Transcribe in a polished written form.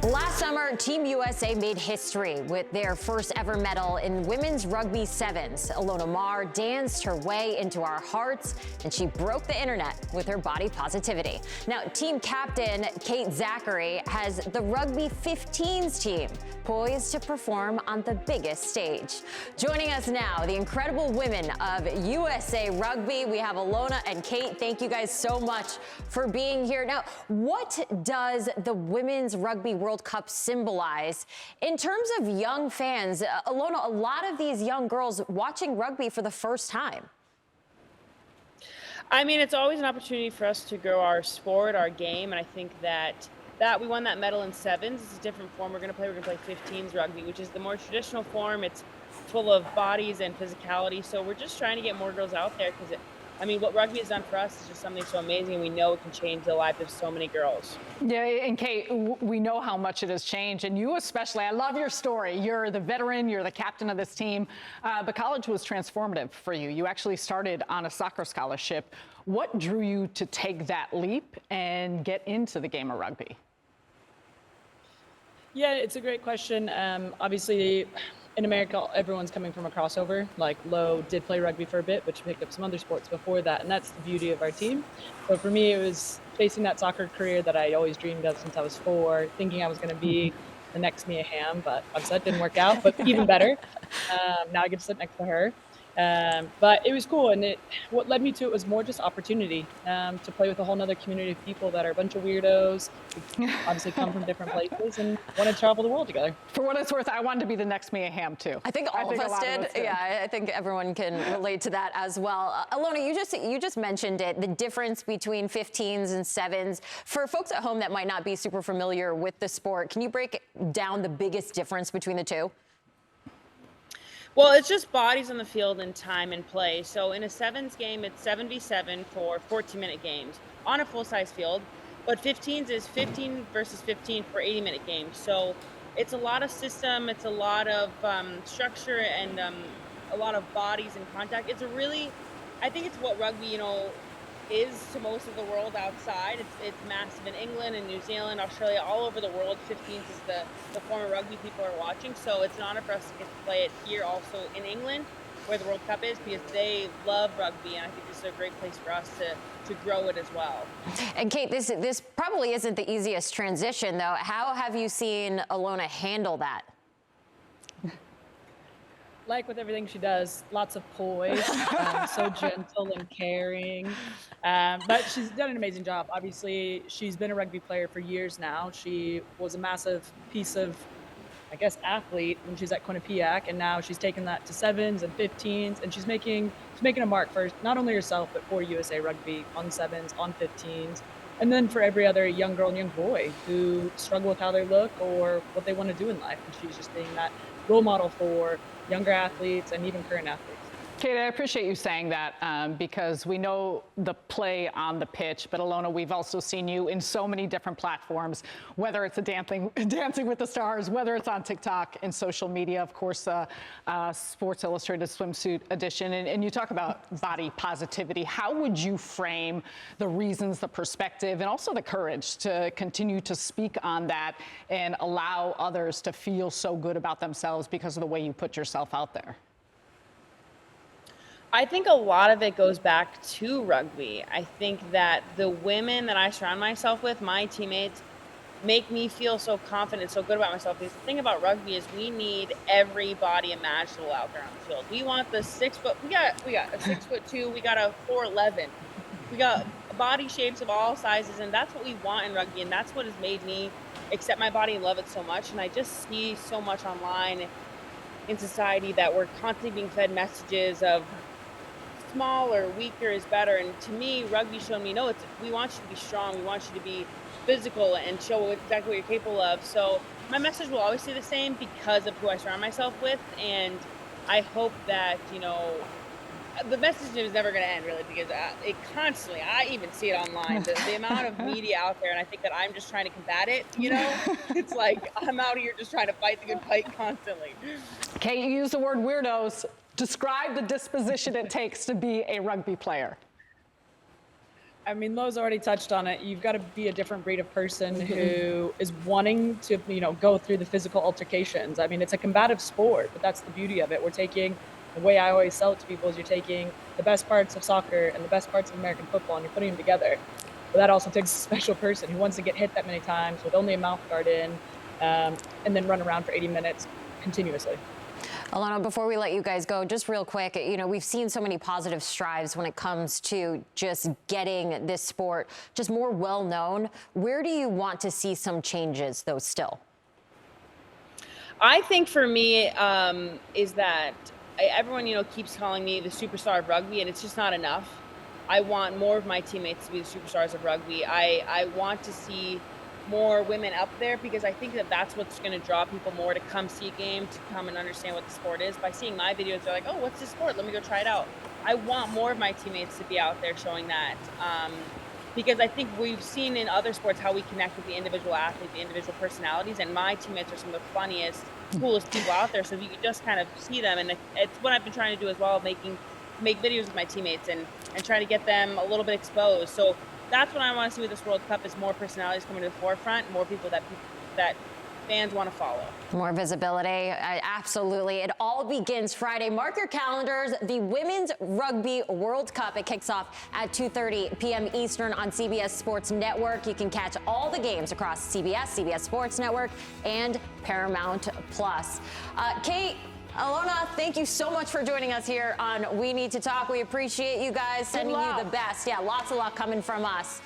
Last summer, Team USA made history with their first ever medal in women's rugby sevens. Ilona Maher danced her way into our hearts, and she broke the internet with her body positivity. Now, team captain Kate Zackary has the Rugby 15s team poised to perform on the biggest stage. Joining us now, the incredible women of USA Rugby. We have Ilona and Kate. Thank you guys so much for being here. Now, what does the Women's Rugby World Cup symbolize in terms of young fans? Ilona, a lot of these young girls watching rugby for the first time. I mean, it's always an opportunity for us to grow our sport, our game, and I think that we won that medal in sevens. It's a different form we're going to play. We're going to play 15s rugby, which is the more traditional form. It's full of bodies and physicality. So we're just trying to get more girls out there because, I mean, what rugby has done for us is just something so amazing, and we know it can change the lives of so many girls. Yeah, and Kate, we know how much it has changed, and you especially. I love your story. You're the veteran, you're the captain of this team, but college was transformative for you. You actually started on a soccer scholarship. What drew you to take that leap and get into the game of rugby? Yeah, it's a great question. Obviously, in America, everyone's coming from a crossover. Like Lo did play rugby for a bit, but she picked up some other sports before that, and that's the beauty of our team. So for me, it was facing that soccer career that I always dreamed of since I was 4, thinking I was going to be the next Mia Hamm, but obviously that didn't work out, but even better. Now I get to sit next to her. But it was cool, and what led me to it was more just opportunity to play with a whole nother community of people that are a bunch of weirdos, who obviously come from different places and want to travel the world together. For what it's worth, I wanted to be the next Mia Hamm too. I think all of us did. Yeah, I think everyone can relate to that as well. Ilona, you just mentioned it, the difference between 15s and 7s. For folks at home that might not be super familiar with the sport, can you break down the biggest difference between the two? Well, it's just bodies on the field and time and play. So in a sevens game, it's 7v7 for 14-minute games on a full-size field. But 15s is 15 versus 15 for 80-minute games. So it's a lot of system, it's a lot of structure, and a lot of bodies and contact. It's I think it's what rugby, is to most of the world outside. It's massive in England and New Zealand, Australia, all over the world. 15s is the form of rugby people are watching. So it's an honor for us to get to play it here also in England, where the World Cup is, because they love rugby, and I think this is a great place for us to grow it as well. And Kate, this probably isn't the easiest transition, though. How have you seen Ilona handle that? Like with everything she does, lots of poise, so gentle and caring. But she's done an amazing job. Obviously, she's been a rugby player for years now. She was a massive piece of, I guess, athlete when she was at Quinnipiac, and now she's taken that to 7s and 15s, and she's making a mark for not only herself, but for USA Rugby on 7s, on 15s, and then for every other young girl and young boy who struggle with how they look or what they want to do in life. And she's just being that role model for younger athletes and even current athletes. Kate, I appreciate you saying that because we know the play on the pitch, but Ilona, we've also seen you in so many different platforms, whether it's a Dancing with the Stars, whether it's on TikTok and social media, of course, Sports Illustrated swimsuit edition, and you talk about body positivity. How would you frame the reasons, the perspective, and also the courage to continue to speak on that and allow others to feel so good about themselves because of the way you put yourself out there? I think a lot of it goes back to rugby. I think that the women that I surround myself with, my teammates, make me feel so confident, so good about myself. Because the thing about rugby is we need every body imaginable out there on the field. We want the 6 foot. We got a 6'2". We got a 4'11". We got body shapes of all sizes, and that's what we want in rugby. And that's what has made me accept my body and love it so much. And I just see so much online in society that we're constantly being fed messages of smaller, weaker is better. And to me, rugby showed me, no, we want you to be strong. We want you to be physical and show exactly what you're capable of. So my message will always stay the same because of who I surround myself with. And I hope that, the message is never going to end, really, because it constantly, I even see it online, the amount of media out there, and I think that I'm just trying to combat it, It's like I'm out here just trying to fight the good fight constantly. Kate, you use the word weirdos. Describe the disposition it takes to be a rugby player. I mean, Lo's already touched on it. You've got to be a different breed of person who is wanting to, go through the physical altercations. I mean, it's a combative sport, but that's the beauty of it. The way I always sell it to people is you're taking the best parts of soccer and the best parts of American football and you're putting them together. But that also takes a special person who wants to get hit that many times with only a mouth guard in, and then run around for 80 minutes continuously. Ilona, before we let you guys go, just real quick, we've seen so many positive strides when it comes to just getting this sport just more well-known. Where do you want to see some changes, though, still? I think for me is that everyone, keeps calling me the superstar of rugby, and it's just not enough. I want more of my teammates to be the superstars of rugby. I want to see more women up there because I think that that's what's going to draw people more to come see a game, to come and understand what the sport is. By seeing my videos, they're like, oh, what's this sport? Let me go try it out. I want more of my teammates to be out there showing that because I think we've seen in other sports how we connect with the individual athlete, the individual personalities, and my teammates are some of the funniest, coolest people out there. So if you can just kind of see them, and it's what I've been trying to do as well, make videos with my teammates and try to get them a little bit exposed. So that's what I want to see with this World Cup is more personalities coming to the forefront, more people that fans want to follow. More visibility, absolutely. It all begins Friday. Mark your calendars. The Women's Rugby World Cup. It kicks off at 2:30 p.m. Eastern on CBS Sports Network. You can catch all the games across CBS Sports Network, and Paramount Plus. Kate, Ilona, thank you so much for joining us here on We Need to Talk. We appreciate you guys, sending you the best. Yeah, lots of luck coming from us.